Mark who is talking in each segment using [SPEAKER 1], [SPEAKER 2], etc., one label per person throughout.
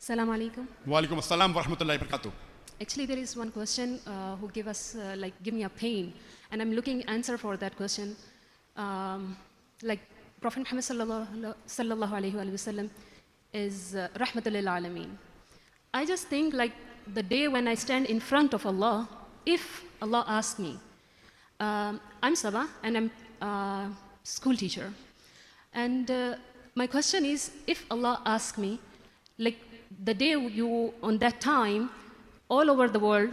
[SPEAKER 1] Assalamu alaikum.
[SPEAKER 2] Wa alaikum assalam wa rahmatullahi wa barakatuh.
[SPEAKER 1] Actually, there is one question who give us, give me a pain, and I'm looking answer for that question. Like Prophet Muhammad sallallahu alaihi wasallam is rahmatul lil alameen. I just think like the day when I stand in front of Allah, if Allah asks me, I'm Sabah and I'm a school teacher, and my question is, if Allah asks me, like the day you on that time, all over the world,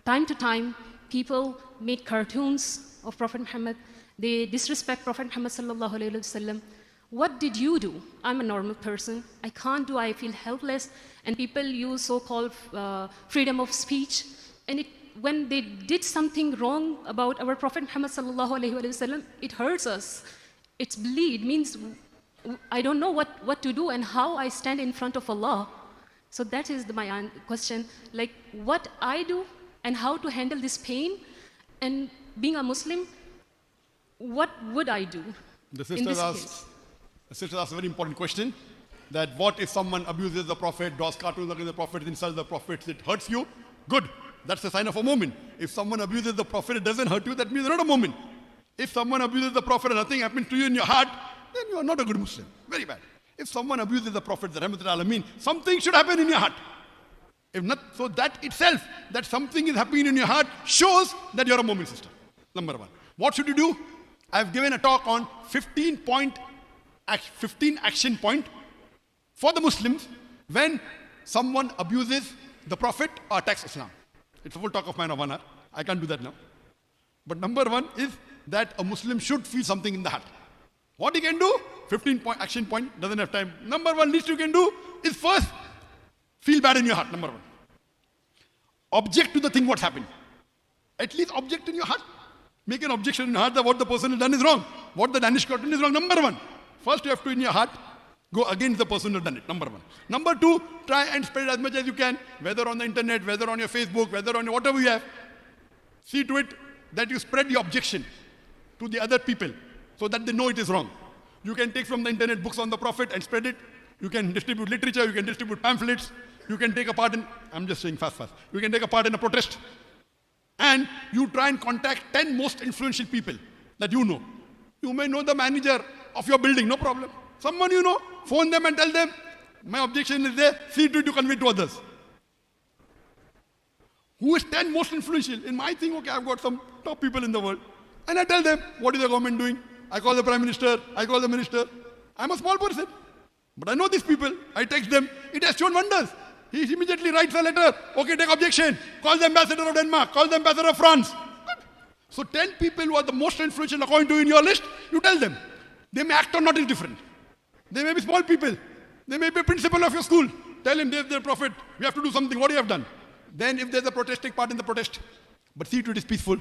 [SPEAKER 1] time to time, people make cartoons of Prophet Muhammad. They disrespect Prophet Muhammad sallallahu alaihi wasallam. What did you do? I'm a normal person. I can't do. I feel helpless. And people use so-called freedom of speech. And when they did something wrong about our Prophet Muhammad sallallahu alaihi wasallam, it hurts us. It's bleed. Means I don't know what to do and how I stand in front of Allah. So that is my question. Like what I do and how to handle this pain. And being a Muslim, what would I do?
[SPEAKER 2] The sister asked a very important question, that what if someone abuses the Prophet, draws cartoons against the Prophet, insults the Prophet, it hurts you? Good. That's a sign of a mu'min. If someone abuses the Prophet, it doesn't hurt you, that means you're not a mu'min. If someone abuses the Prophet and nothing happens to you in your heart, then you are not a good Muslim. Very bad. If someone abuses the Prophet, the Rahmatul Alameen, something should happen in your heart. If not, so that itself, that something is happening in your heart, shows that you're a mu'min, sister. Number one. What should you do? I've given a talk on 15 action point for the Muslims when someone abuses the Prophet or attacks Islam. It's a full talk of mine of 1 hour. I can't do that now. But number one is that a Muslim should feel something in the heart. What he can do? 15 action point, doesn't have time. Number one, least you can do is first feel bad in your heart. Number one. Object to the thing what's happened. At least object in your heart. Make an objection in your heart that what the person has done is wrong. What the Danish cartoon is wrong. Number one. First you have to in your heart go against the person who has done it. Number one. Number two, try and spread as much as you can, whether on the internet, whether on your Facebook, whether on your whatever you have. See to it that you spread the objection to the other people so that they know it is wrong. You can take from the internet books on the Prophet and spread it. You can distribute literature, you can distribute pamphlets, you can take a part in, I'm just saying fast. You can take a part in a protest. And you try and contact 10 most influential people that you know. You may know the manager of your building, no problem. Someone you know, phone them and tell them, my objection is there, see to it to convey to others. Who is 10 most influential? In my thing, okay, I've got some top people in the world. And I tell them, what is the government doing? I call the Prime Minister, I call the Minister. I'm a small person. But I know these people. I text them. It has shown wonders. He immediately writes a letter. Okay, take objection. Call the ambassador of Denmark. Call the ambassador of France. Good. So 10 people who are the most influential according to you in your list, you tell them. They may act or not is different. They may be small people. They may be a principal of your school. Tell him they're the Prophet. We have to do something. What do you have done? Then if there's a protest, take part in the protest. But see to it is peaceful.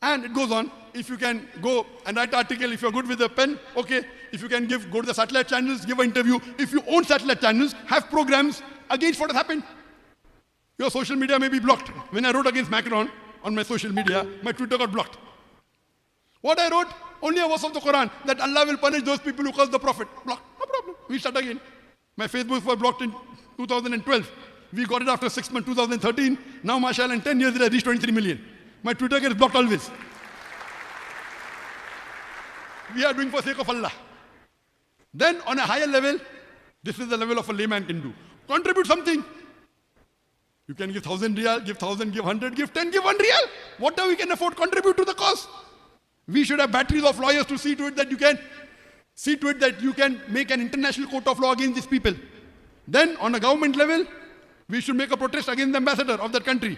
[SPEAKER 2] And it goes on. If you can go and write an article, if you're good with a pen, okay. If you can go to the satellite channels, give an interview. If you own satellite channels, have programs against what has happened. Your social media may be blocked. When I wrote against Macron on my social media, my Twitter got blocked. What I wrote, only a verse of the Quran, that Allah will punish those people who curse the Prophet. Blocked. No problem. We start again. My Facebook was blocked in 2012. We got it after 6 months, 2013. Now, mashallah, in 10 years, it has reached 23 million. My Twitter gets blocked always. We are doing for the sake of Allah. Then on a higher level, this is the level of a layman can do. Contribute something. You can give 1,000 riyal, give 1,000, give 100, give 10, give 1 riyal. Whatever we can afford, contribute to the cause. We should have batteries of lawyers to see to it that you can make an international court of law against these people. Then on a government level, we should make a protest against the ambassador of that country.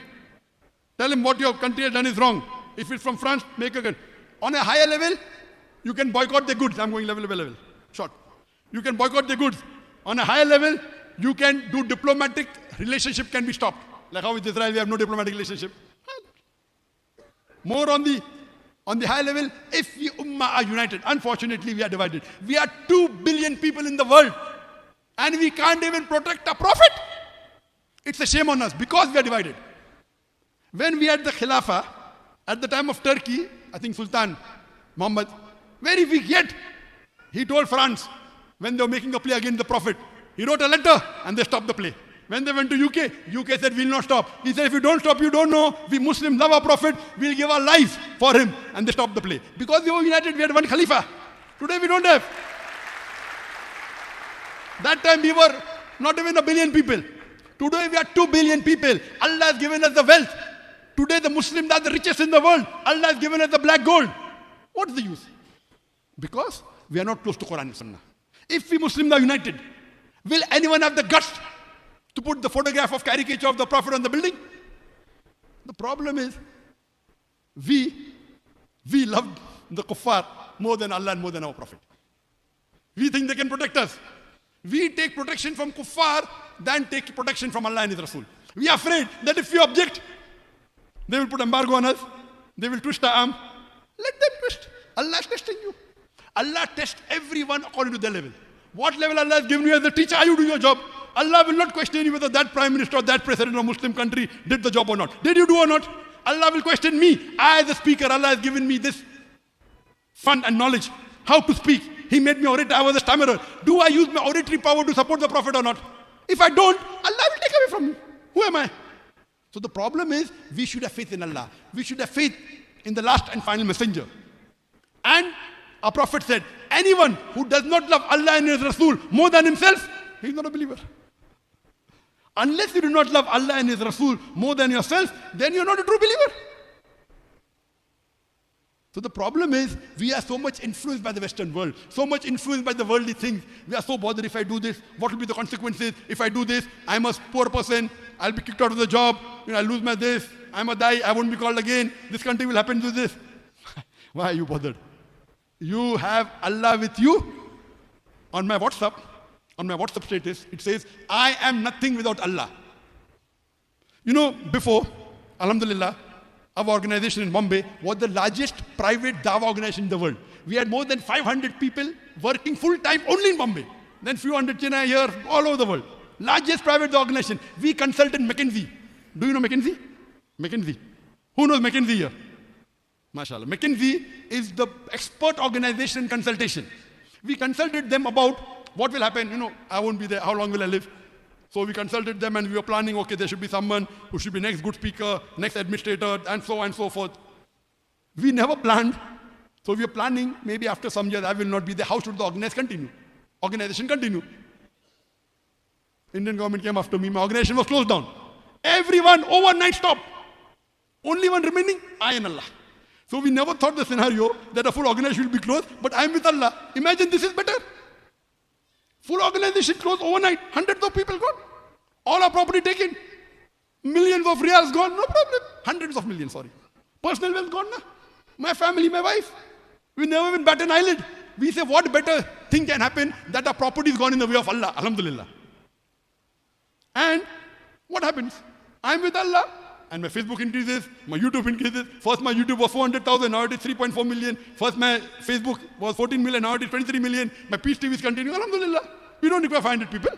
[SPEAKER 2] Tell him what your country has done is wrong. If it's from France, make a gun. On a higher level, you can boycott the goods. I'm going level. Short. You can boycott the goods. On a higher level, you can do diplomatic relationship can be stopped. Like how with Israel, we have no diplomatic relationship. More on the higher level, if we ummah are united, unfortunately we are divided. We are 2 billion people in the world. And we can't even protect a prophet. It's a shame on us because we are divided. When we had the Khilafah, at the time of Turkey, I think Sultan Mohammed, very weak yet, he told France, when they were making a play against the Prophet, he wrote a letter and they stopped the play. When they went to UK said, we'll not stop. He said, if you don't stop, you don't know. We Muslims love our Prophet. We'll give our lives for him. And they stopped the play. Because we were united, we had one Khalifa. Today we don't have. That time we were not even 1 billion people. Today we are 2 billion people. Allah has given us the wealth. Today the Muslims are the richest in the world. Allah has given us the black gold. What's the use? Because we are not close to Quran and Sunnah. If we Muslims are united, will anyone have the guts to put the photograph of caricature of the Prophet on the building? The problem is, we love the kuffar more than Allah and more than our Prophet. We think they can protect us. We take protection from kuffar than take protection from Allah and His Rasul. We are afraid that if we object, they will put embargo on us. They will twist our arm. Let them twist. Allah is testing you. Allah tests everyone according to their level. What level Allah has given you as a teacher, are you doing your job? Allah will not question you whether that prime minister or that president of a Muslim country did the job or not. Did you do or not? Allah will question me. I as a speaker, Allah has given me this fun and knowledge. How to speak. He made me orator. I was a stammerer. Do I use my oratory power to support the Prophet or not? If I don't, Allah will take away from me. Who am I? So the problem is, we should have faith in Allah. We should have faith in the last and final messenger. And our Prophet said, anyone who does not love Allah and His Rasul more than himself, he is not a believer. Unless you do not love Allah and His Rasul more than yourself, then you are not a true believer. So the problem is, we are so much influenced by the Western world, so much influenced by the worldly things. We are so bothered, if I do this, what will be the consequences? If I do this, I'm a poor person, I'll be kicked out of the job, I'll lose my this, I'm a die, I won't be called again, this country will happen to this. Why are you bothered? You have Allah with you. On my WhatsApp status, it says, I am nothing without Allah. Before, Alhamdulillah, our organization in Bombay was the largest private Dawah organization in the world. We had more than 500 people working full-time only in Bombay. Then few hundred Chennai here, all over the world. Largest private Dawah organization. We consulted McKinsey. Do you know McKinsey? McKinsey. Who knows McKinsey here? MashaAllah. McKinsey is the expert organization in consultation. We consulted them about what will happen. I won't be there. How long will I live? So we consulted them and we were planning, okay, there should be someone who should be next good speaker, next administrator, and so on and so forth. We never planned. So we are planning, maybe after some years I will not be there. How should the organization continue? Indian government came after me. My organization was closed down. Everyone overnight stopped. Only one remaining, I and Allah. So we never thought the scenario that a full organization will be closed, but I am with Allah. Imagine this is better. Full organization closed overnight. Hundreds of people gone. All our property taken. Millions of riyals gone. No problem. Hundreds of millions, sorry. Personal wealth gone now. My family, my wife. We never even bat an eyelid. We say, what better thing can happen that our property is gone in the way of Allah. Alhamdulillah. And what happens? I'm with Allah. And my Facebook increases, my YouTube increases. First my YouTube was 400,000, now it is 3.4 million. First my Facebook was 14 million, now it is 23 million. My PeaceTV is continuing, alhamdulillah. We don't require 500 people.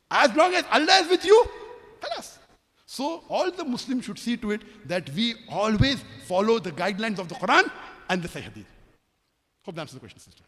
[SPEAKER 2] As long as Allah is with you, tell us. So all the Muslims should see to it that we always follow the guidelines of the Quran and the Sahih Hadith. Hope that answers the question, sister.